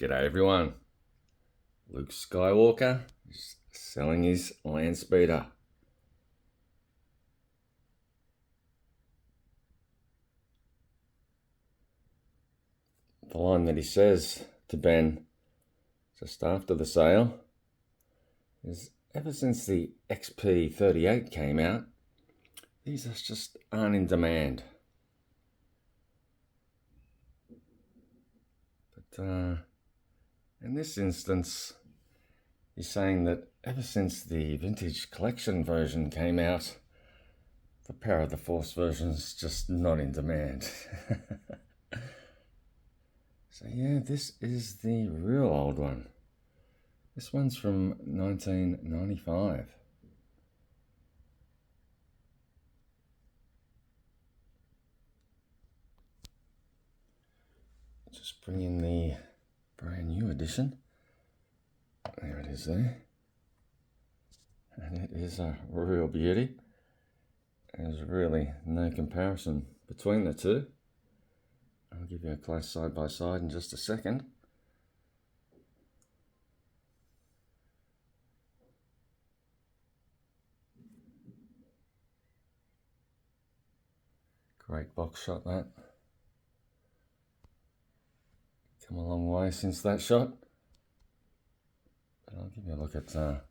G'day everyone. Luke Skywalker is selling his Landspeeder. The line that he says to Ben just after the sale is, ever since the XP38 came out, these just aren't in demand. But in this instance, he's saying that ever since the vintage collection version came out, the Power of the Force version is just not in demand. So yeah, this is the real old one. This one's from 1995. Just bring in the brand new edition. There it is there. And it is a real beauty. There's really no comparison between the two. I'll give you a close side by side in just a second. Great box shot that. Come a long way since that shot. But I'll give you a look at the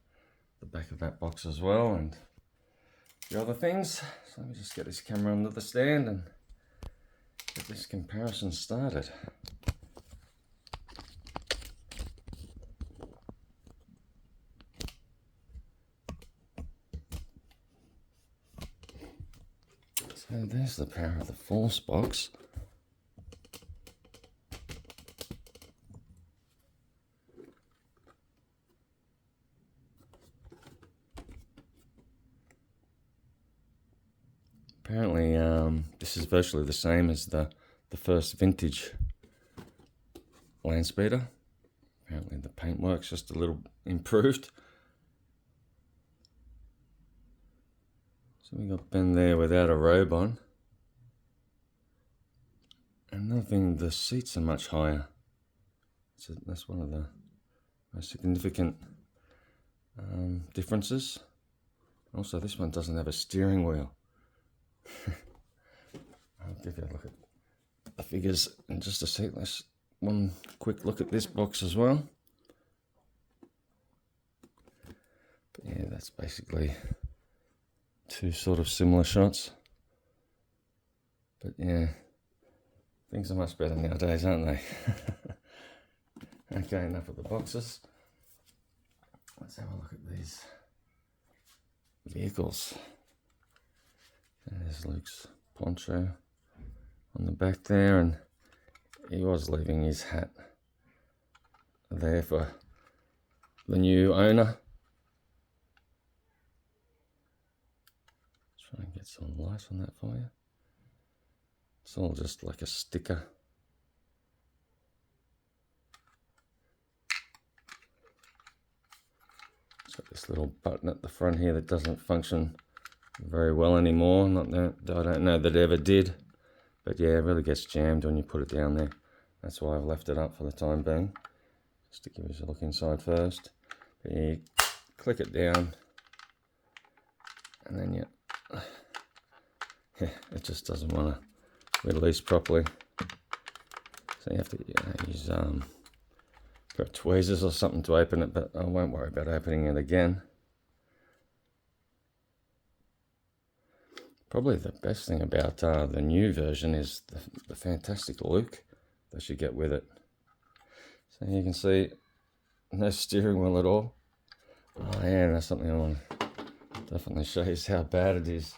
back of that box as well and the other things. So let me just get this camera under the stand and get this comparison started. So there's the Power of the Force box. Apparently, this is virtually the same as the first vintage Landspeeder. Apparently the paintwork's just a little improved. So we got Ben there without a robe on. Another thing, the seats are much higher. So that's one of the most significant differences. Also, this one doesn't have a steering wheel. I'll give you a look at the figures in just a sec. Let's one quick look at this box as well. But yeah, that's basically two sort of similar shots. But yeah, things are much better nowadays, aren't they? Okay, enough of the boxes. Let's have a look at these vehicles. There's Luke's poncho on the back there, and he was leaving his hat there for the new owner. Try and get some light on that for you. It's all just like a sticker. It's got this little button at the front here that doesn't function very well anymore. Not that I don't know that it ever did, but yeah, it really gets jammed when you put it down there. That's why I've left it up for the time being, just to give us a look inside first. But you click it down, and then yeah, it just doesn't want to release properly. So you have to use tweezers or something to open it, but I won't worry about opening it again. Probably the best thing about the new version is the fantastic look that you get with it. So you can see no steering wheel at all. Oh yeah, that's something I want to definitely show you how bad it is.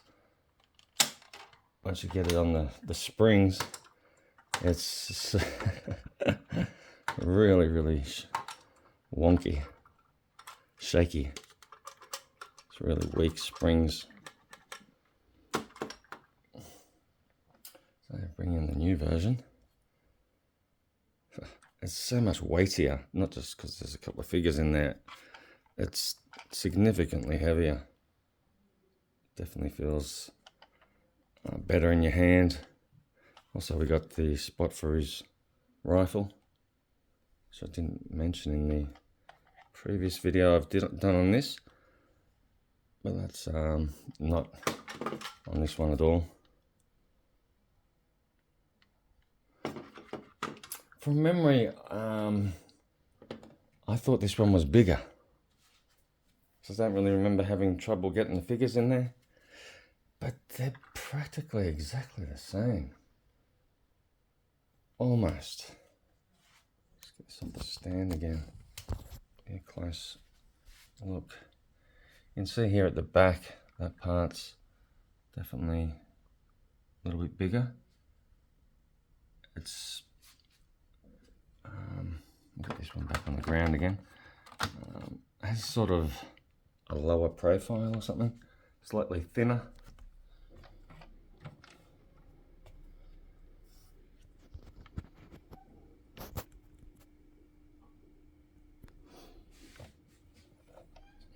Once you get it on the springs, it's really, really wonky, shaky. It's really weak springs. Bring in the new version. It's so much weightier, not just because there's a couple of figures in there. It's significantly heavier. Definitely feels better in your hand. Also, we got the spot for his rifle. which I didn't mention in the previous video I've done on this, but that's not on this one at all. From memory, I thought this one was bigger, so I don't really remember having trouble getting the figures in there, but they're practically exactly the same. Almost. Let's get this off the stand again. Get a close look. You can see here at the back, that part's definitely a little bit bigger. It's get this one back on the ground again. Has sort of a lower profile or something, slightly thinner.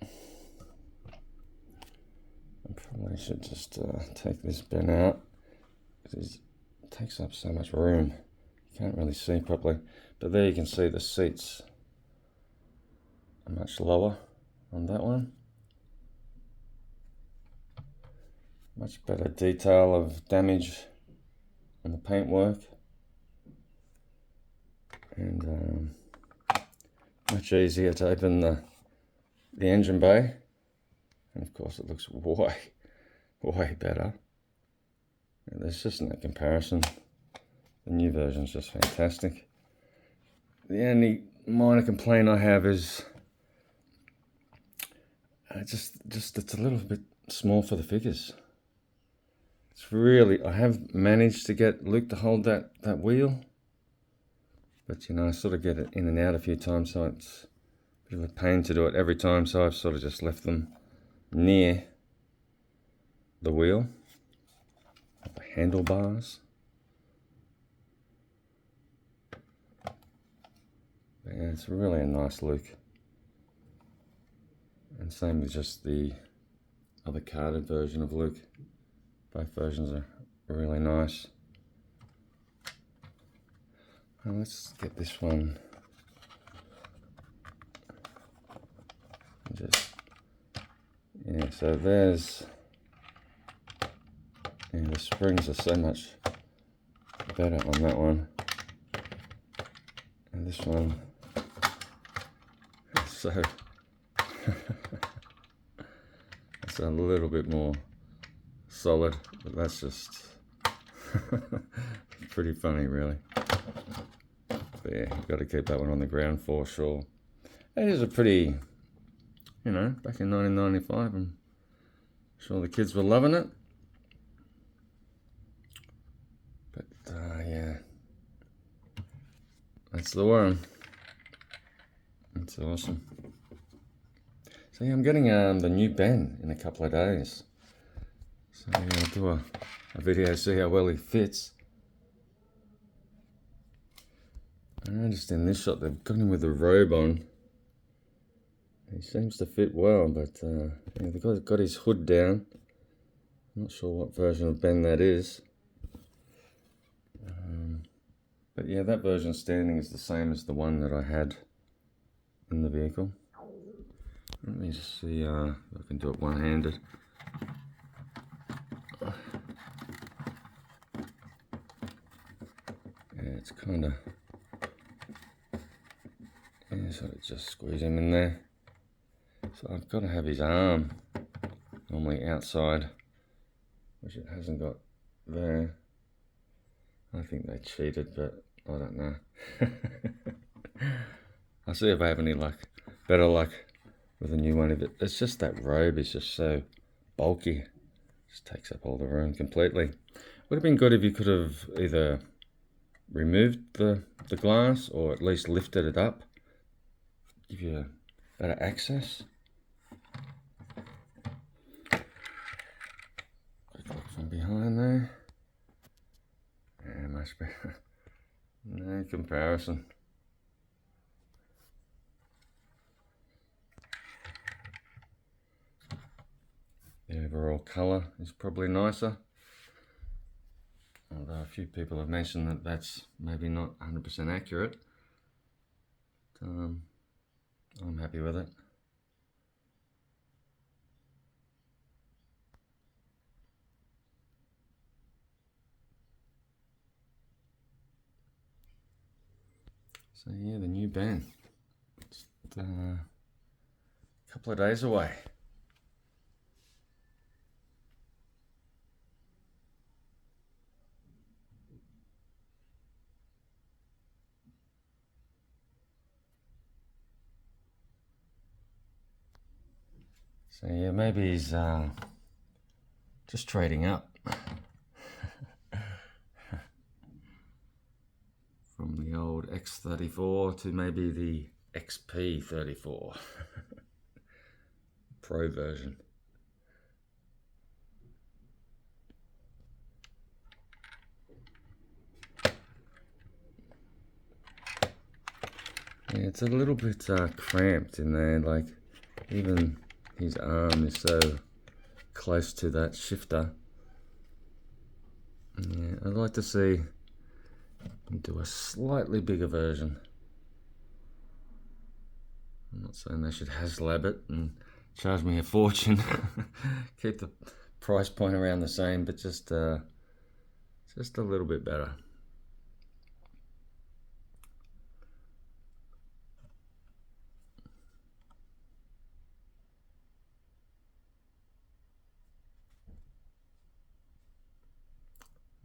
I probably should just take this bin out because it takes up so much room. You can't really see properly. But there you can see the seats are much lower on that one. Much better detail of damage on the paintwork. And much easier to open the engine bay. And of course it looks way better. And there's just no comparison. The new version's just fantastic. The only minor complaint I have is just it's a little bit small for the figures. It's really, I have managed to get Luke to hold that wheel, but you know, I sort of get it in and out a few times, so it's a bit of a pain to do it every time, so I've sort of just left them near the wheel, the handlebars. Yeah, it's really a nice look. And same with just the other carded version of Luke. Both versions are really nice. Well, let's get this one. Yeah, so there's, yeah, the springs are so much better on that one. And this one, so it's a little bit more solid, but that's just pretty funny, really. But yeah, you've got to keep that one on the ground for sure. It is a pretty, you know, back in 1995, I'm sure the kids were loving it. But yeah, that's the one. That's awesome. So yeah, I'm getting the new Ben in a couple of days. So yeah, I'll do a video, see how well he fits. I noticed in this shot they've got him with a robe on. He seems to fit well, but yeah, they've got his hood down. I'm not sure what version of Ben that is. But yeah, that version standing is the same as the one that I had in the vehicle. Let me just see if I can do it one-handed. Yeah, it's kind of, yeah, so just squeeze him in there. So I've got to have his arm normally outside, which it hasn't got there. I think they cheated, but I don't know. I'll see if I have any better luck with a new one. It's just that robe is just so bulky. Just takes up all the room completely. Would have been good if you could have either removed the glass or at least lifted it up. Give you better access. Quick look from behind there. Yeah, much better. No comparison. The overall colour is probably nicer. Although a few people have mentioned that that's maybe not 100% accurate. I'm happy with it. So yeah, the new Ben. Just a couple of days away. So yeah, maybe he's just trading up from the old X34 to maybe the XP34 Pro version. Yeah, it's a little bit cramped in there, like even his arm is so close to that shifter. Yeah, I'd like to see him do a slightly bigger version. I'm not saying they should HasLab it and charge me a fortune. Keep the price point around the same, but just a little bit better.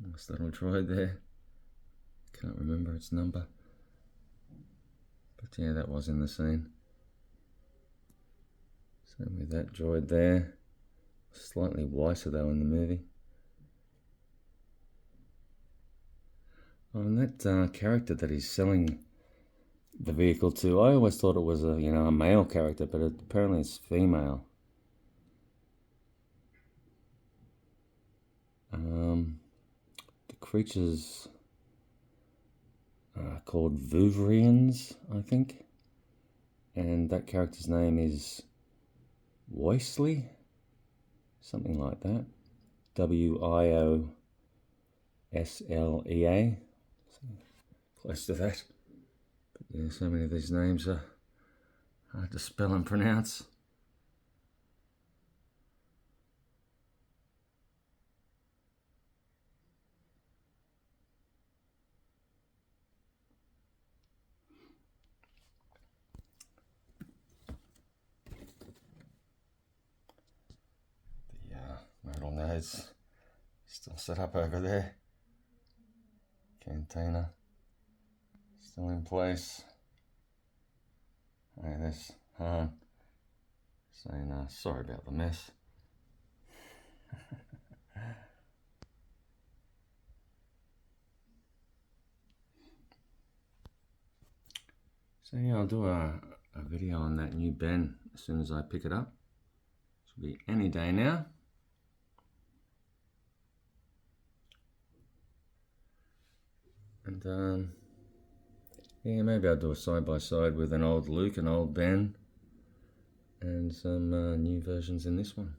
Nice little droid there. Can't remember its number. But yeah, that was in the scene. Same with that droid there. Slightly whiter though in the movie. Oh, and that character that he's selling the vehicle to, I always thought it was a male character, but apparently it's female. The creatures are called Vuvrians, I think, and that character's name is Wioslea, something like that. Wioslea, close to that. But yeah, so many of these names are hard to spell and pronounce. Modal nodes still set up over there. Cantina still in place. Hey, there's Han saying sorry about the mess. So yeah, I'll do a video on that new Ben as soon as I pick it up. Should be any day now. And yeah, maybe I'll do a side-by-side with an old Luke, an old Ben, and some new versions in this one.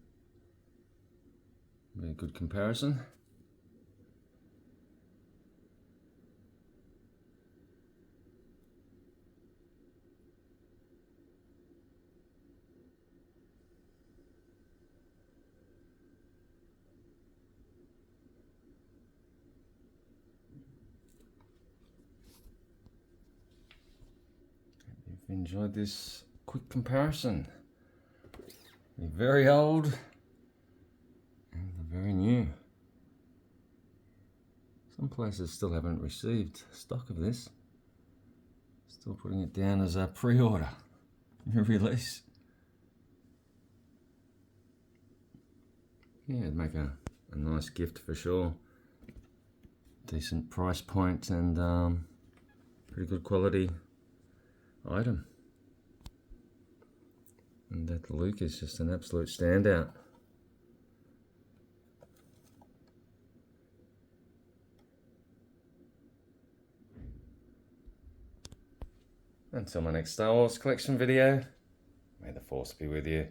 Be a good comparison. Enjoyed this quick comparison. The very old and the very new. Some places still haven't received stock of this. Still putting it down as a pre-order, new release. Yeah, it'd make a nice gift for sure. Decent price point and pretty good quality item. And that Luke is just an absolute standout. Until my next Star Wars collection video, may the Force be with you.